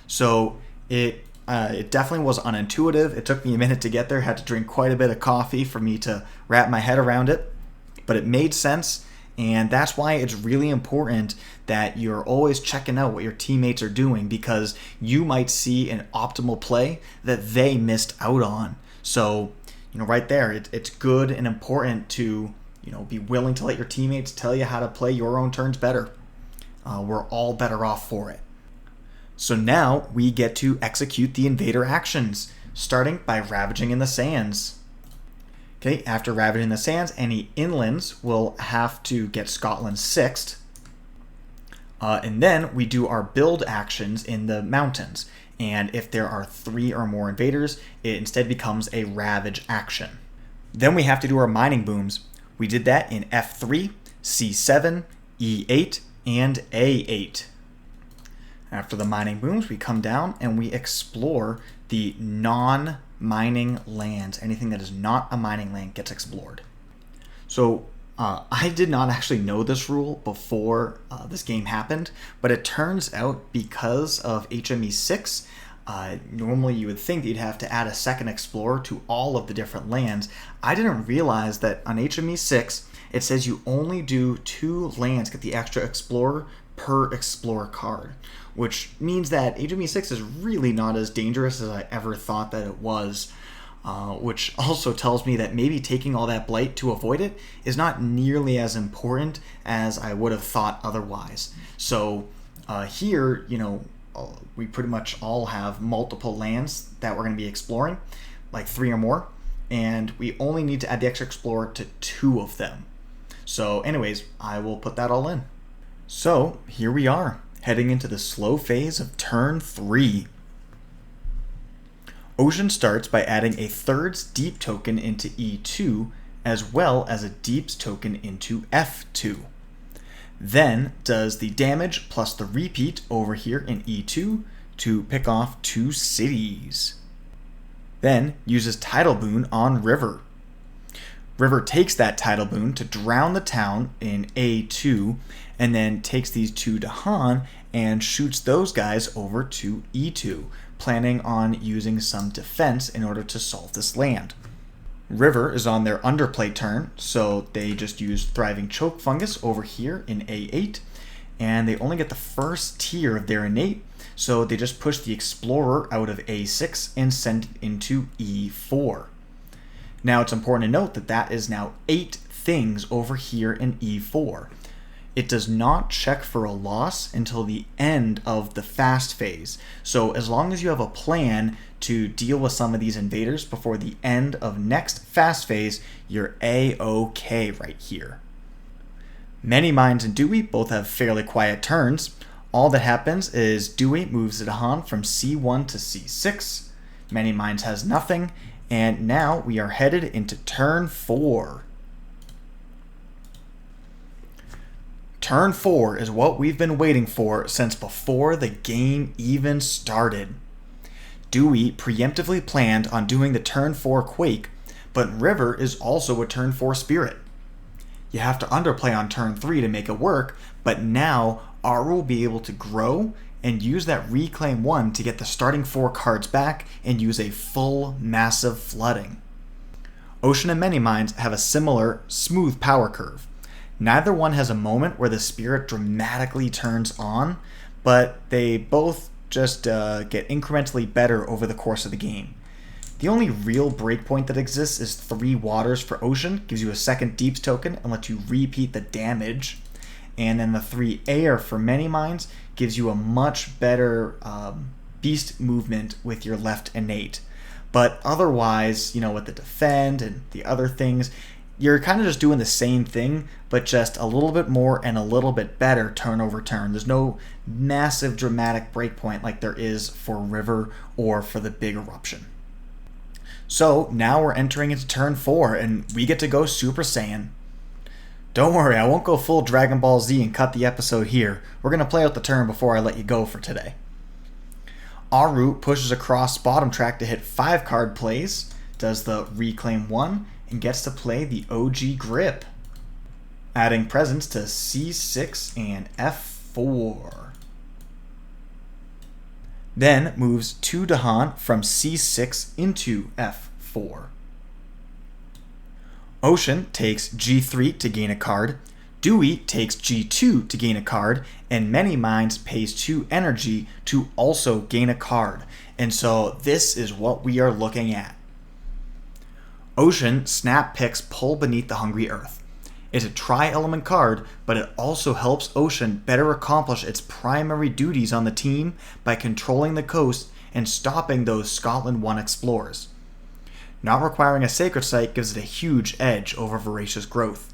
So it definitely was unintuitive. It took me a minute to get there. Had to drink quite a bit of coffee for me to wrap my head around it. But it made sense, and that's why it's really important that you're always checking out what your teammates are doing, because you might see an optimal play that they missed out on. So, right there, it's good and important to, be willing to let your teammates tell you how to play your own turns better. We're all better off for it. So now we get to execute the Invader actions, starting by Ravaging in the Sands. Okay, after Ravaging the Sands, any inlands will have to get Scotland 6th. And then we do our build actions in the mountains. And if there are 3 or more invaders, it instead becomes a Ravage action. Then we have to do our mining booms. We did that in F3, C7, E8, and A8. After the mining booms, we come down and we explore the non-mining lands. Anything that is not a mining land gets explored. So I did not actually know this rule before this game happened, but it turns out because of HME 6, normally you would think that you'd have to add a second explorer to all of the different lands. I didn't realize that on HME 6, it says you only do 2 lands get the extra explorer per explorer card, which means that HME 6 is really not as dangerous as I ever thought that it was, which also tells me that maybe taking all that blight to avoid it is not nearly as important as I would have thought otherwise. So here, we pretty much all have multiple lands that we're going to be exploring, like 3 or more, and we only need to add the extra explorer to 2 of them. So anyways, I will put that all in. So here we are, heading into the slow phase of turn 3. Ocean starts by adding a thirds deep token into E2, as well as a deeps token into F2. Then does the damage plus the repeat over here in E2 to pick off 2 cities. Then uses Tidal Boon on River. River takes that Tidal Boon to drown the town in A2, and then takes these 2 to Han and shoots those guys over to E2, planning on using some defense in order to solve this land. River is on their underplay turn, so they just use Thriving Choke Fungus over here in A8, and they only get the first tier of their innate, so they just push the Explorer out of A6 and send it into E4. Now it's important to note that that is now 8 things over here in E4. It does not check for a loss until the end of the fast phase. So as long as you have a plan to deal with some of these invaders before the end of next fast phase, you're A-OK right here. Many Minds and Dewey both have fairly quiet turns. All that happens is Dewey moves Han from C1 to C6. Many Minds has nothing. And now we are headed into turn 4. Turn 4 is what we've been waiting for since before the game even started. Dewey preemptively planned on doing the turn 4 Quake, but River is also a turn 4 Spirit. You have to underplay on turn 3 to make it work, but now Aru will be able to grow and use that Reclaim 1 to get the starting 4 cards back and use a full massive flooding. Ocean and Many Minds have a similar smooth power curve. Neither one has a moment where the spirit dramatically turns on, but they both just get incrementally better over the course of the game. The only real breakpoint that exists is 3 Waters for Ocean, gives you a second Deeps token and lets you repeat the damage. And then the 3 Air for Many Minds gives you a much better beast movement with your left innate. But otherwise, with the defend and the other things, you're kind of just doing the same thing, but just a little bit more and a little bit better turn over turn. There's no massive dramatic breakpoint like there is for River or for the Big Eruption. So now we're entering into turn 4, and we get to go Super Saiyan. Don't worry, I won't go full Dragon Ball Z and cut the episode here. We're going to play out the turn before I let you go for today. Aru pushes across bottom track to hit 5 card plays, does the Reclaim 1, and gets to play the OG Grip. adding presence to C6 and F4. Then moves 2 Dahan from C6 into F4. Ocean takes G3 to gain a card, Dewey takes G2 to gain a card, and Many Minds pays 2 energy to also gain a card. And so this is what we are looking at. Ocean snap picks Pull Beneath the Hungry Earth. It's a tri-element card, but it also helps Ocean better accomplish its primary duties on the team by controlling the coast and stopping those Scotland 1 explorers. Not requiring a Sacred Site gives it a huge edge over Voracious Growth.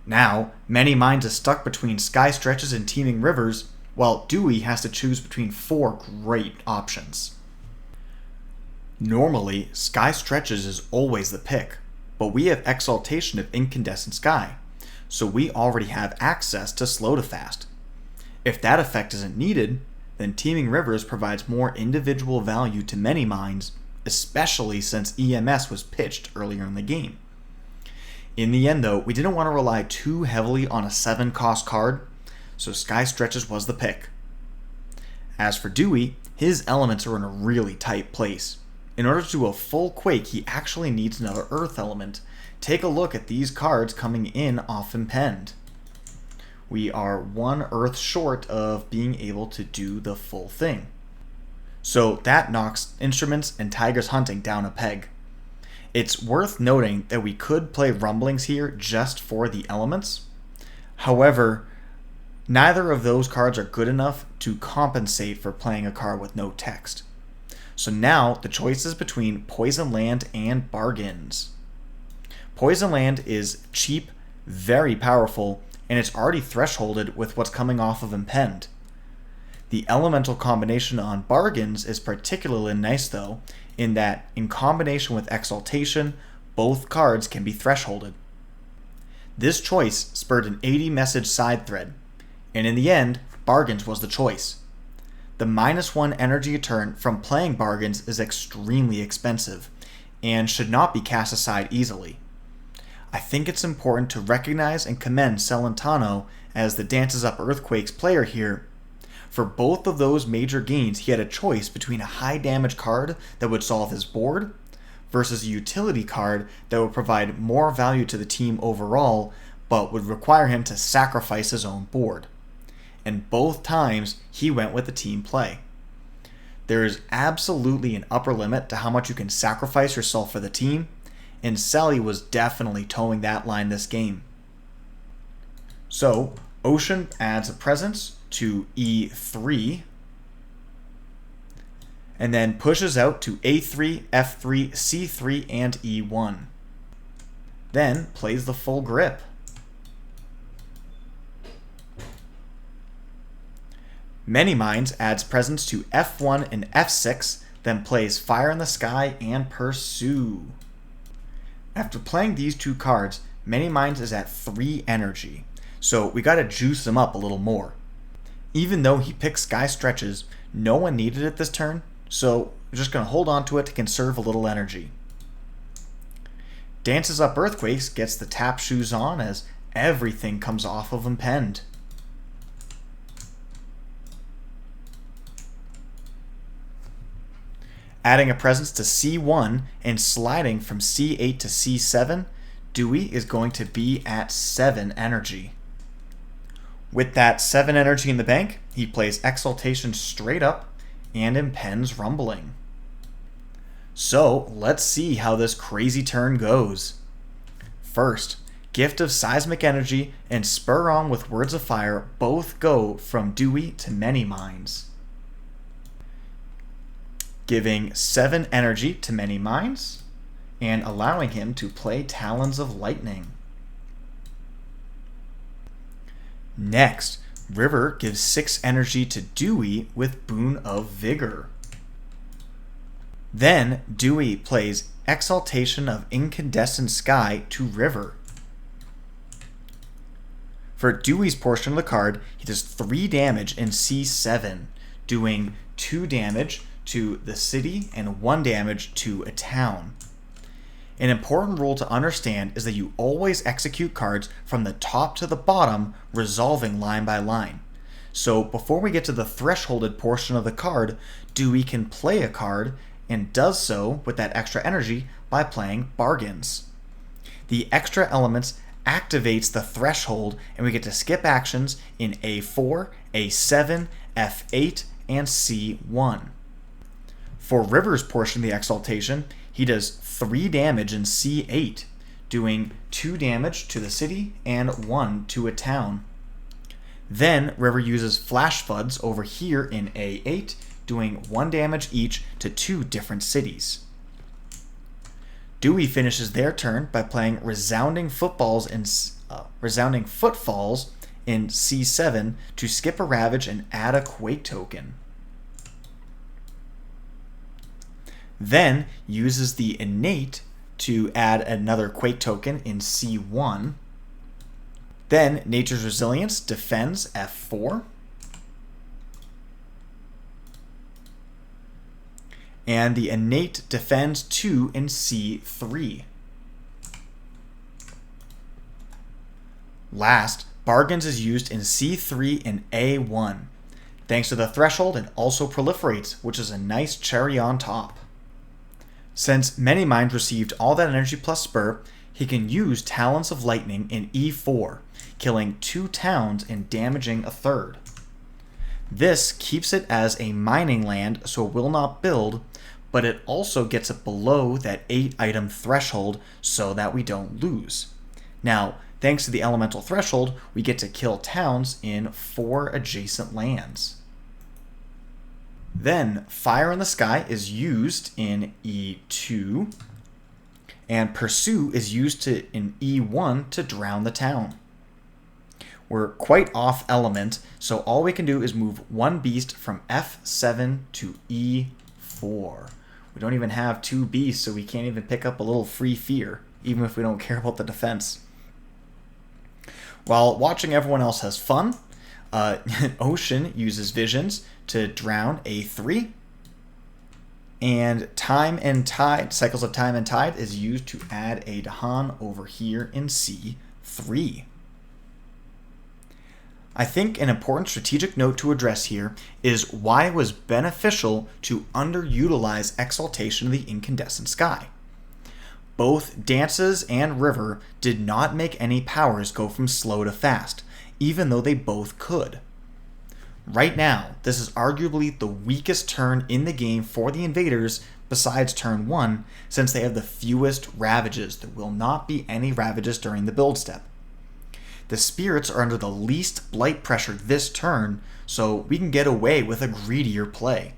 Now, Many Minds is stuck between Sky Stretches and Teeming Rivers, while Dewey has to choose between 4 great options. Normally, Sky Stretches is always the pick, but we have Exaltation of Incandescent Sky, so we already have access to Slow to Fast. If that effect isn't needed, then Teeming Rivers provides more individual value to Many Minds, especially since EMS was pitched earlier in the game. In the end though, we didn't want to rely too heavily on a 7-cost card, so Sky Stretches was the pick. As for Dewey, his elements are in a really tight place. In order to do a full Quake, he actually needs another Earth element. Take a look at these cards coming in off Impend. We are 1 Earth short of being able to do the full thing. So that knocks Instruments and Tiger's Hunting down a peg. It's worth noting that we could play Rumblings here just for the elements. However, neither of those cards are good enough to compensate for playing a card with no text. So now the choice is between Poison Land and Bargains. Poison Land is cheap, very powerful, and it's already thresholded with what's coming off of Impend. The elemental combination on Bargains is particularly nice though, in that in combination with Exaltation, both cards can be thresholded. This choice spurred an 80-message side thread, and in the end, Bargains was the choice. The -1 energy a turn from playing Bargains is extremely expensive, and should not be cast aside easily. I think it's important to recognize and commend Celentano as the Dances Up Earthquakes player here. For both of those major gains, he had a choice between a high damage card that would solve his board versus a utility card that would provide more value to the team overall, but would require him to sacrifice his own board. And both times, he went with the team play. There is absolutely an upper limit to how much you can sacrifice yourself for the team, and Sally was definitely towing that line this game. So, Ocean adds a presence to E3, and then pushes out to A3, F3, C3, and E1. Then plays the full grip. Many Minds adds presence to F1 and F6, then plays Fire in the Sky and Pursue. After playing these 2 cards, Many Minds is at 3 energy, so we gotta juice him up a little more. Even though he picked Sky Stretches, no one needed it this turn, so we're just going to hold on to it to conserve a little energy. Dances Up Earthquakes gets the tap shoes on as everything comes off of Impend. Adding a presence to C1 and sliding from C8 to C7, Dewey is going to be at 7 energy. With that 7 energy in the bank, he plays Exaltation straight up and impends Rumbling. So let's see how this crazy turn goes. First, Gift of Seismic Energy and Spur On with Words of Fire both go from Dewey to Many Minds, giving 7 energy to Many Minds and allowing him to play Talons of Lightning. Next, River gives 6 energy to Dewey with Boon of Vigor. Then Dewey plays Exaltation of Incandescent Sky to River. For Dewey's portion of the card, he does 3 damage in C7, doing 2 damage to the city and 1 damage to a town. An important rule to understand is that you always execute cards from the top to the bottom, resolving line by line. So before we get to the thresholded portion of the card, Dewey can play a card and does so with that extra energy by playing bargains. The extra elements activates the threshold and we get to skip actions in A4, A7, F8, and C1. For River's portion of the exaltation, he does 3 damage in C8, doing 2 damage to the city and 1 to a town. Then River uses Flash Floods over here in A8, doing 1 damage each to 2 different cities. Dewey finishes their turn by playing Resounding Footfalls in C7 to skip a Ravage and add a Quake token. Then uses the Innate to add another Quake token in C1. Then Nature's Resilience defends F4. And the Innate defends 2 in C3. Last, Bargains is used in C3 and A1. Thanks to the threshold, it also proliferates, which is a nice cherry on top. Since Many Minds received all that energy plus spur, he can use Talons of Lightning in E4, killing 2 towns and damaging a 3rd. This keeps it as a mining land, so it will not build, but it also gets it below that 8-item threshold so that we don't lose. Now, thanks to the elemental threshold, we get to kill towns in 4 adjacent lands. Then, Fire in the Sky is used in E2, and Pursue is used in E1 to drown the town. We're quite off element, so all we can do is move 1 beast from F7 to E4. We don't even have 2 beasts, so we can't even pick up a little free fear, even if we don't care about the defense. While watching everyone else has fun, Ocean uses Visions to drown A3, and Cycles of Time and Tide is used to add a Dahan over here in C3. I think an important strategic note to address here is why it was beneficial to underutilize Exaltation of the Incandescent Sky. Both Dances and River did not make any powers go from slow to fast, even though they both could. Right now, this is arguably the weakest turn in the game for the Invaders besides turn 1, since they have the fewest Ravages. There will not be any Ravages during the build step. The Spirits are under the least blight pressure this turn, so we can get away with a greedier play.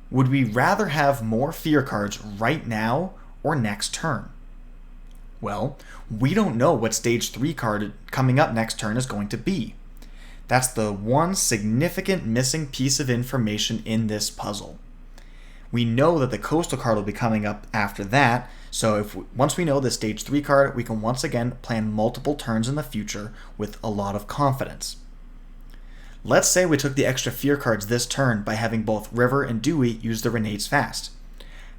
Would we rather have more fear cards right now or next turn? Well, we don't know what stage 3 card coming up next turn is going to be. That's the one significant missing piece of information in this puzzle. We know that the coastal card will be coming up after that, so once we know the stage 3 card, we can once again plan multiple turns in the future with a lot of confidence. Let's say we took the extra fear cards this turn by having both River and Dewey use the Renates fast.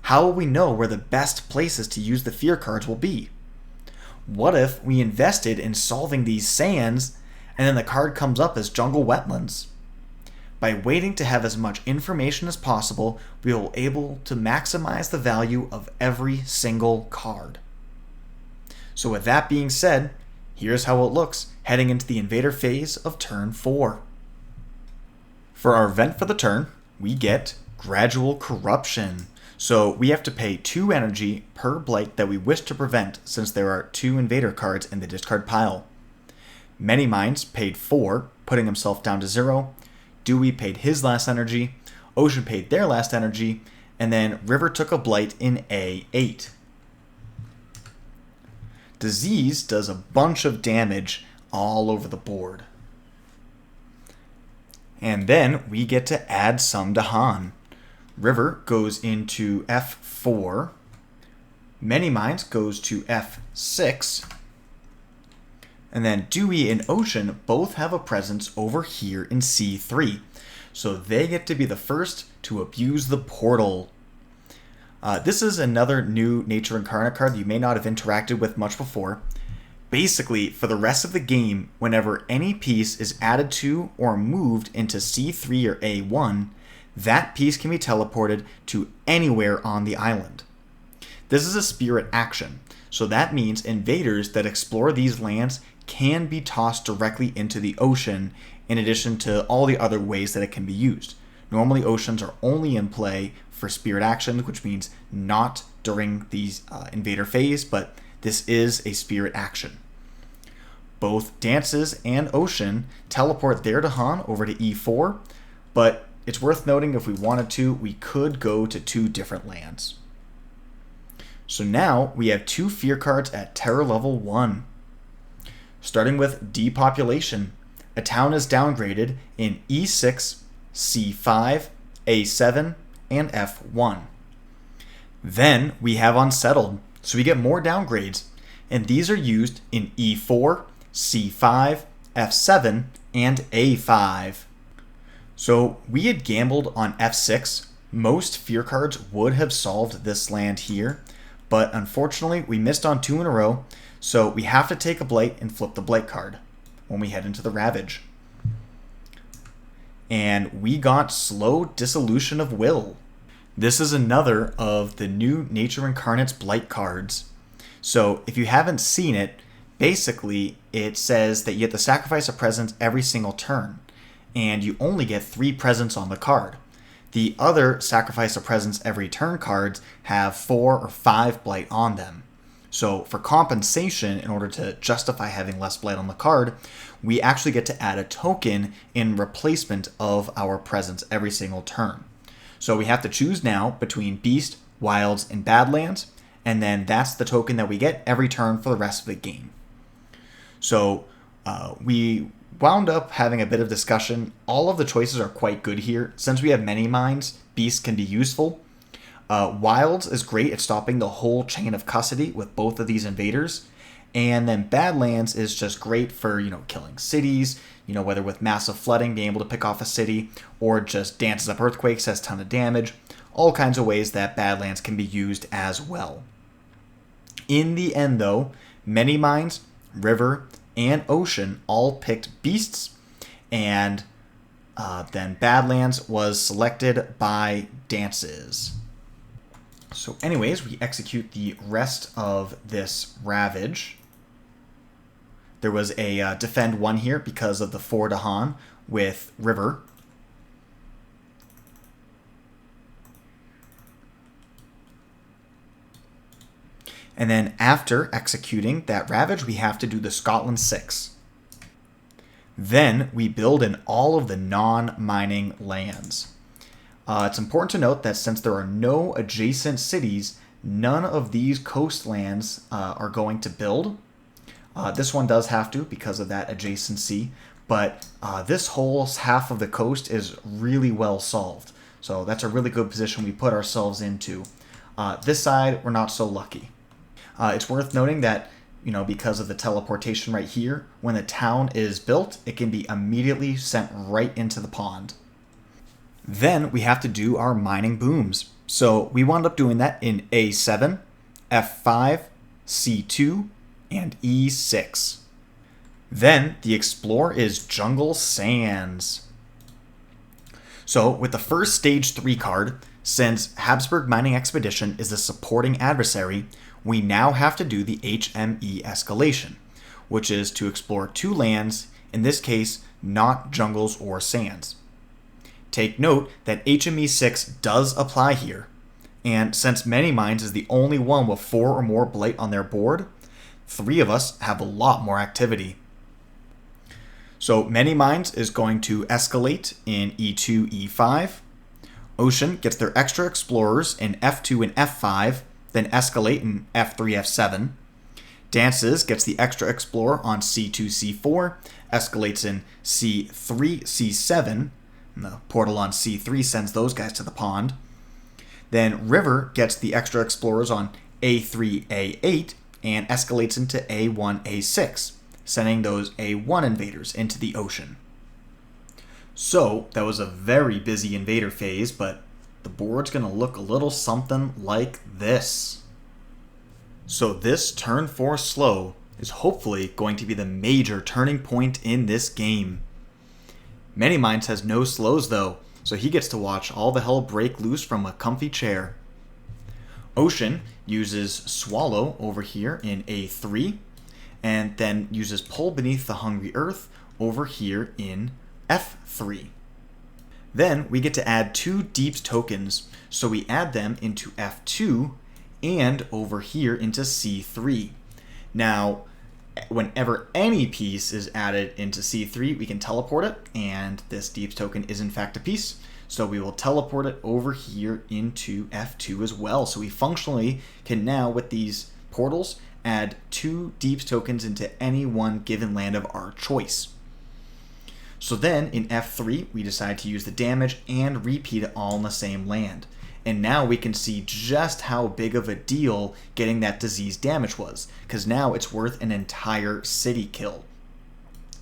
How will we know where the best places to use the fear cards will be? What if we invested in solving these sands and then the card comes up as Jungle Wetlands? By waiting to have as much information as possible, we will be able to maximize the value of every single card. So with that being said, here's how it looks heading into the Invader phase of turn 4. For our event for the turn, we get Gradual Corruption. So we have to pay 2 energy per blight that we wish to prevent, since there are 2 Invader cards in the discard pile. Many Minds paid 4, putting himself down to 0. Dewey paid his last energy, Ocean paid their last energy, and then River took a blight in A8. Disease does a bunch of damage all over the board. And then we get to add some Dahan. River goes into F4. Many Minds goes to F6. And then Dewey and Ocean both have a presence over here in C3. So they get to be the first to abuse the portal. This is another new Nature Incarnate card that you may not have interacted with much before. Basically, for the rest of the game, whenever any piece is added to or moved into C3 or A1, that piece can be teleported to anywhere on the island. This is a spirit action, so that means invaders that explore these lands can be tossed directly into the ocean, in addition to all the other ways that it can be used. Normally, oceans are only in play for spirit actions, which means not during the invader phase, but this is a spirit action. Both dances and ocean teleport their Dahan over to E4, but it's worth noting if we wanted to, we could go to 2 different lands. So now we have 2 fear cards at terror level 1. Starting with depopulation, a town is downgraded in E6, C5, A7, and F1. Then we have unsettled, so we get more downgrades, and these are used in E4, C5, F7, and A5. So we had gambled on F6. Most fear cards would have solved this land here, but unfortunately we missed on 2 in a row, so we have to take a blight and flip the blight card when we head into the Ravage. And we got Slow Dissolution of Will. This is another of the new Nature Incarnate's blight cards. So if you haven't seen it, basically it says that you have to sacrifice a presence every single turn, and you only get 3 presents on the card. The other sacrifice a presence every turn cards have 4 or 5 blight on them. So for compensation, in order to justify having less blight on the card, we actually get to add a token in replacement of our presence every single turn. So we have to choose now between Beast, Wilds, and Badlands, and then that's the token that we get every turn for the rest of the game. So we wound up having a bit of discussion. All of the choices are quite good here. Since we have many mines, Beast can be useful. Wilds is great at stopping the whole chain of custody with both of these invaders. And then Badlands is just great for, killing cities, whether with massive flooding, being able to pick off a city, or just dances up earthquakes, has a ton of damage. All kinds of ways that Badlands can be used as well. In the end, though, many mines, river, and ocean all picked beasts, and then Badlands was selected by dances. So anyways, we execute the rest of this Ravage. There was a defend 1 here because of the 4 Dahan with river. And then after executing that Ravage, we have to do the Scotland 6. Then we build in all of the non-mining lands. It's important to note that since there are no adjacent cities, none of these coastlands are going to build. This one does have to because of that adjacency, but this whole half of the coast is really well solved. So that's a really good position we put ourselves into. This side, we're not so lucky. It's worth noting that, because of the teleportation right here, when the town is built, it can be immediately sent right into the pond. Then we have to do our mining booms. So we wound up doing that in A7, F5, C2, and E6. Then the Explore is Jungle Sands. So with the first Stage 3 card, since Habsburg Mining Expedition is the supporting adversary, we now have to do the HME escalation, which is to explore 2 lands, in this case, not jungles or sands. Take note that HME 6 does apply here, and since Many Mines is the only one with 4 or more blight on their board, 3 of us have a lot more activity. So Many Mines is going to escalate in E2, E5. Ocean gets their extra explorers in F2 and F5, then escalate in F3, F7. Dances gets the extra explorer on C2, C4, escalates in C3, C7, and the portal on C3 sends those guys to the pond. Then River gets the extra explorers on A3, A8, and escalates into A1, A6, sending those A1 invaders into the ocean. So that was a very busy invader phase, but the board's going to look a little something like this. So this turn 4 slow is hopefully going to be the major turning point in this game. Many Minds has no slows though, so he gets to watch all the hell break loose from a comfy chair. Ocean uses Swallow over here in A3, and then uses Pull Beneath the Hungry Earth over here in F3. Then we get to add 2 Deeps tokens, so we add them into F2 and over here into C3. Now, whenever any piece is added into C3, we can teleport it, and this Deeps token is in fact a piece, so we will teleport it over here into F2 as well. So we functionally can now, with these portals, add 2 Deeps tokens into any one given land of our choice. So then in F3, we decide to use the damage and repeat it all in the same land. And now we can see just how big of a deal getting that disease damage was, because now it's worth an entire city kill.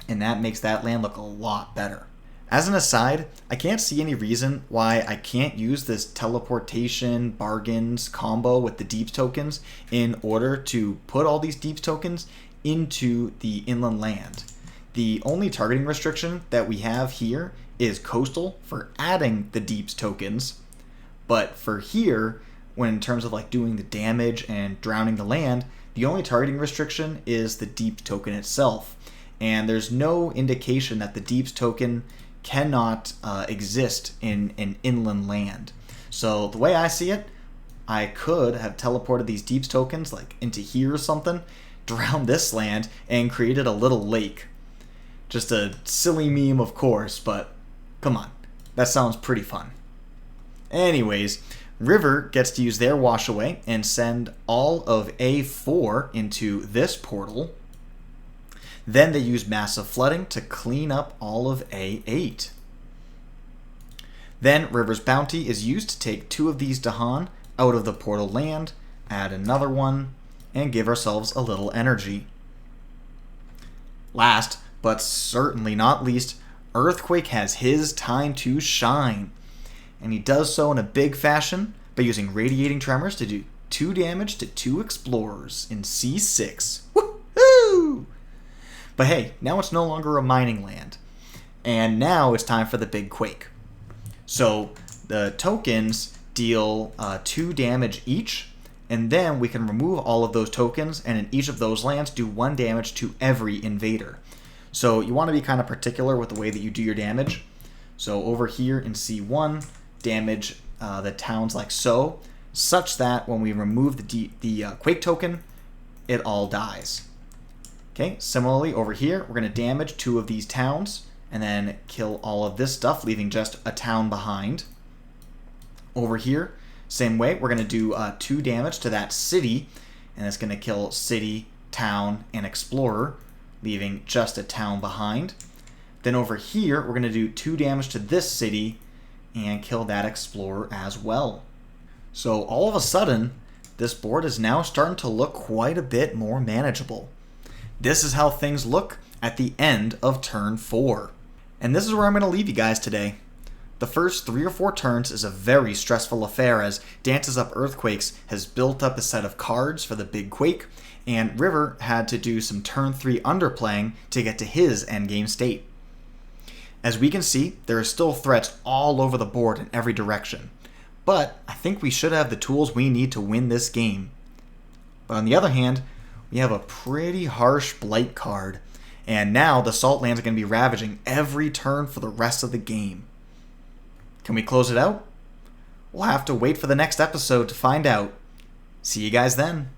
And that makes that land look a lot better. As an aside, I can't see any reason why I can't use this teleportation bargains combo with the Deeps tokens in order to put all these Deeps tokens into the inland land. The only targeting restriction that we have here is coastal for adding the Deeps tokens. But for here, when in terms of like doing the damage and drowning the land, the only targeting restriction is the Deeps token itself. And there's no indication that the Deeps token cannot exist in an inland land. So the way I see it, I could have teleported these Deeps tokens like into here or something, drowned this land, and created a little lake. Just a silly meme, of course, but come on, that sounds pretty fun. Anyways, River gets to use their wash away and send all of A4 into this portal. Then they use massive flooding to clean up all of A8. Then River's bounty is used to take 2 of these Dahan out of the portal land, add another one, and give ourselves a little energy. Last, but certainly not least, Earthquake has his time to shine. And he does so in a big fashion by using Radiating Tremors to do 2 damage to 2 Explorers in C6. Woohoo! But hey, now it's no longer a mining land. And now it's time for the big quake. So the tokens deal 2 damage each, and then we can remove all of those tokens, and in each of those lands do 1 damage to every invader. So you want to be kind of particular with the way that you do your damage. So over here in C1, damage the towns like so, such that when we remove the quake token, it all dies. Okay, similarly over here, we're going to damage 2 of these towns, and then kill all of this stuff, leaving just a town behind. Over here, same way, we're going to do 2 damage to that city, and it's going to kill city, town, and explorer, leaving just a town behind. Then over here, we're going to do 2 damage to this city, and kill that explorer as well. So all of a sudden, this board is now starting to look quite a bit more manageable. This is how things look at the end of turn 4. And this is where I'm going to leave you guys today. The first 3 or 4 turns is a very stressful affair, as Dances Up Earthquakes has built up a set of cards for the big quake, and River had to do some turn 3 underplaying to get to his endgame state. As we can see, there are still threats all over the board in every direction, but I think we should have the tools we need to win this game. But on the other hand, we have a pretty harsh Blight card, and now the Salt Lands are going to be ravaging every turn for the rest of the game. Can we close it out? We'll have to wait for the next episode to find out. See you guys then.